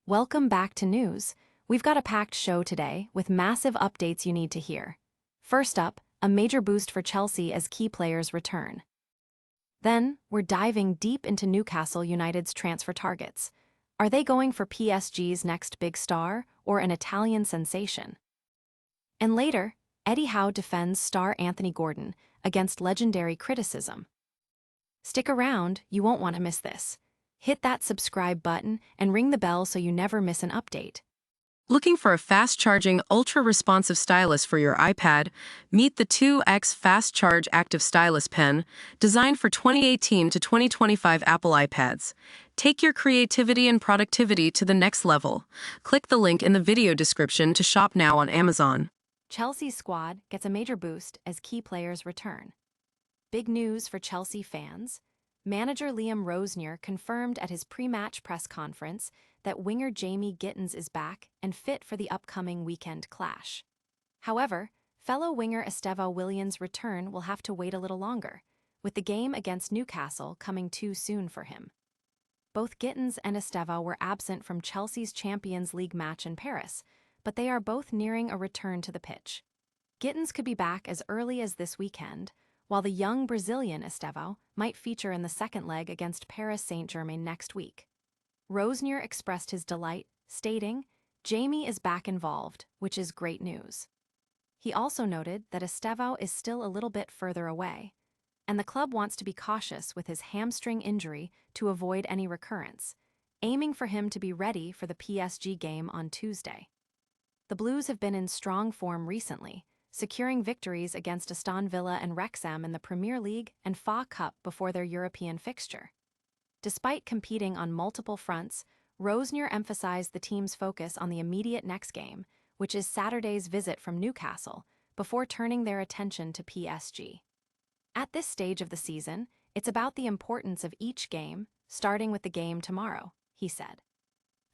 Welcome back to news. We've got a packed show today with massive updates you need to hear. First up, a major boost for Chelsea as key players return. Then, we're diving deep into Newcastle United's transfer targets. Are they going for PSG's next big star or an Italian sensation? And later, Eddie Howe defends star Anthony Gordon against legendary criticism. Stick around, you won't want to miss this. Hit that subscribe button and ring the bell so you never miss an update. Looking for a fast-charging, ultra-responsive stylus for your iPad? Meet the 2X Fast Charge Active Stylus Pen, designed for 2018 to 2025 Apple iPads. Take your creativity and productivity to the next level. Click the link in the video description to shop now on Amazon. Chelsea's squad gets a major boost as key players return. Big news for Chelsea fans. Manager Liam Rosenior confirmed at his pre-match press conference that winger Jamie Gittens is back and fit for the upcoming weekend clash. However, fellow winger Estevão Williams' return will have to wait a little longer, with the game against Newcastle coming too soon for him. Both Gittens and Estevão were absent from Chelsea's Champions League match in Paris, but they are both nearing a return to the pitch. Gittens could be back as early as this weekend, while the young Brazilian Estevão might feature in the second leg against Paris Saint-Germain next week. Rosenior expressed his delight, stating, "Jamie is back involved, which is great news." He also noted that Estevão is still a little bit further away, and the club wants to be cautious with his hamstring injury to avoid any recurrence, aiming for him to be ready for the PSG game on Tuesday. The Blues have been in strong form recently, securing victories against Aston Villa and Wrexham in the Premier League and FA Cup before their European fixture. Despite competing on multiple fronts, Rosenior emphasized the team's focus on the immediate next game, which is Saturday's visit from Newcastle, before turning their attention to PSG. At this stage of the season, it's about the importance of each game, starting with the game tomorrow, he said.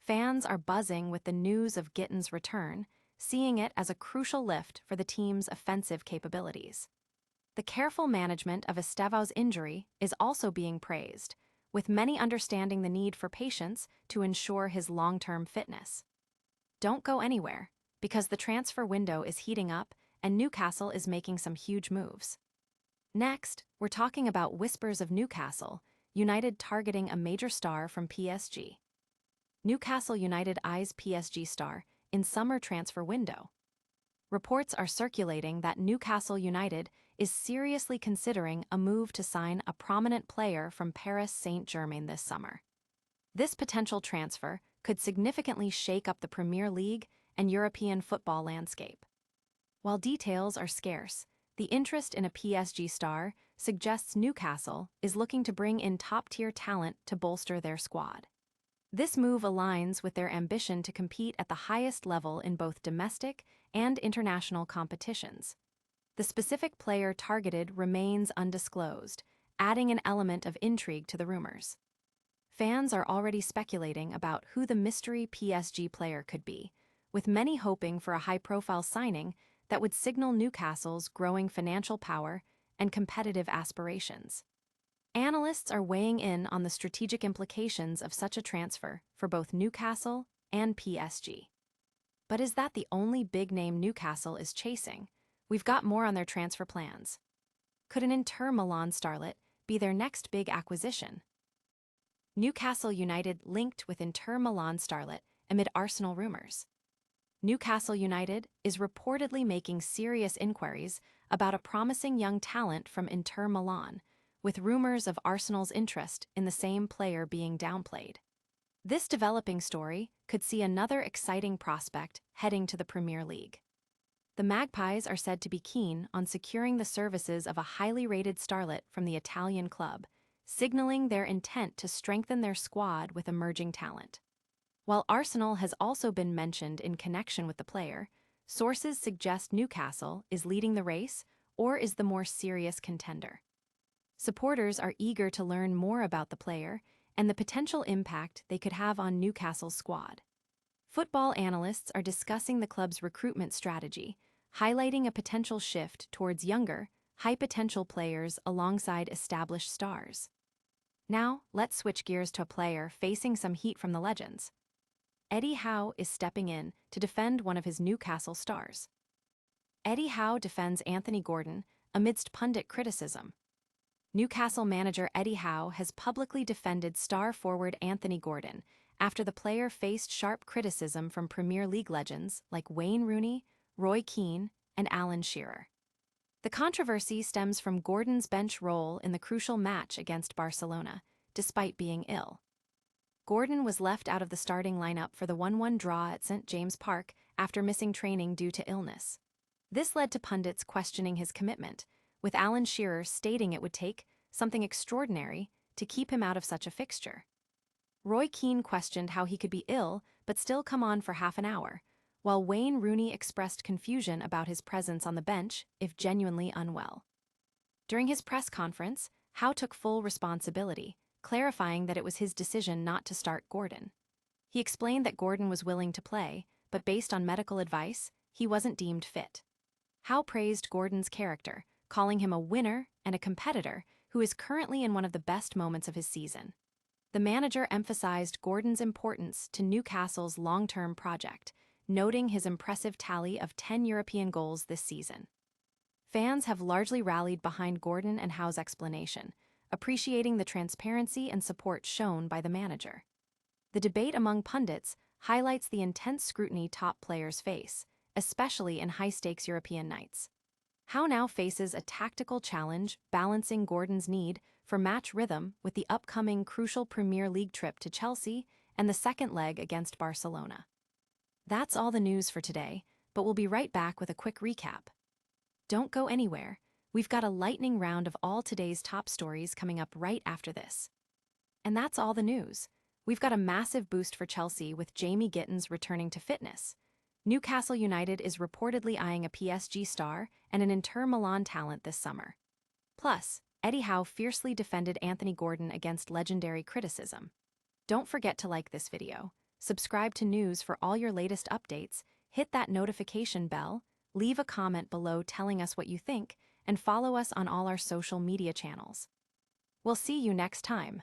Fans are buzzing with the news of Gittens' return, seeing it as a crucial lift for the team's offensive capabilities. The careful management of Estevão's injury is also being praised, with many understanding the need for patience to ensure his long-term fitness. Don't go anywhere, because the transfer window is heating up and Newcastle is making some huge moves. Next, we're talking about whispers of Newcastle United targeting a major star from PSG. Newcastle United eyes PSG star in summer transfer window. Reports are circulating that Newcastle United is seriously considering a move to sign a prominent player from Paris Saint-Germain this summer. This potential transfer could significantly shake up the Premier League and European football landscape. While details are scarce, the interest in a PSG star suggests Newcastle is looking to bring in top-tier talent to bolster their squad. This move aligns with their ambition to compete at the highest level in both domestic and international competitions. The specific player targeted remains undisclosed, adding an element of intrigue to the rumors. Fans are already speculating about who the mystery PSG player could be, with many hoping for a high-profile signing that would signal Newcastle's growing financial power and competitive aspirations. Analysts are weighing in on the strategic implications of such a transfer for both Newcastle and PSG. But is that the only big name Newcastle is chasing? We've got more on their transfer plans. Could an Inter Milan starlet be their next big acquisition? Newcastle United linked with Inter Milan starlet amid Arsenal rumors. Newcastle United is reportedly making serious inquiries about a promising young talent from Inter Milan, with rumors of Arsenal's interest in the same player being downplayed. This developing story could see another exciting prospect heading to the Premier League. The Magpies are said to be keen on securing the services of a highly rated starlet from the Italian club, signaling their intent to strengthen their squad with emerging talent. While Arsenal has also been mentioned in connection with the player, sources suggest Newcastle is leading the race or is the more serious contender. Supporters are eager to learn more about the player and the potential impact they could have on Newcastle's squad. Football analysts are discussing the club's recruitment strategy, highlighting a potential shift towards younger, high-potential players alongside established stars. Now, let's switch gears to a player facing some heat from the legends. Eddie Howe is stepping in to defend one of his Newcastle stars. Eddie Howe defends Anthony Gordon amidst pundit criticism. Newcastle manager Eddie Howe has publicly defended star forward Anthony Gordon after the player faced sharp criticism from Premier League legends like Wayne Rooney, Keane, and Alan Shearer. The controversy stems from Gordon's bench role in the crucial match against Barcelona, despite being ill. Gordon was left out of the starting lineup for the 1-1 draw at St. James Park after missing training due to illness. This led to pundits questioning his commitment, with Alan Shearer stating it would take something extraordinary to keep him out of such a fixture. Keane questioned how he could be ill but still come on for half an hour, while Wayne Rooney expressed confusion about his presence on the bench if genuinely unwell. During his press conference, Howe took full responsibility, clarifying that it was his decision not to start Gordon. He explained that Gordon was willing to play, but based on medical advice, he wasn't deemed fit. Howe praised Gordon's character, calling him a winner and a competitor who is currently in one of the best moments of his season. The manager emphasized Gordon's importance to Newcastle's long-term project, noting his impressive tally of 10 European goals this season. Fans have largely rallied behind Gordon and Howe's explanation, appreciating the transparency and support shown by the manager. The debate among pundits highlights the intense scrutiny top players face, especially in high-stakes European nights. Howe now faces a tactical challenge balancing Gordon's need for match rhythm with the upcoming crucial Premier League trip to Chelsea and the second leg against Barcelona. That's all the news for today, but we'll be right back with a quick recap. Don't go anywhere. We've got a lightning round of all today's top stories coming up right after this. And that's all the news. We've got a massive boost for Chelsea with Jamie Gittens returning to fitness. Newcastle United is reportedly eyeing a PSG star and an Inter Milan talent this summer. Plus, Eddie Howe fiercely defended Anthony Gordon against legendary criticism. Don't forget to like this video, subscribe to news for all your latest updates, hit that notification bell, leave a comment below telling us what you think, and follow us on all our social media channels. We'll see you next time.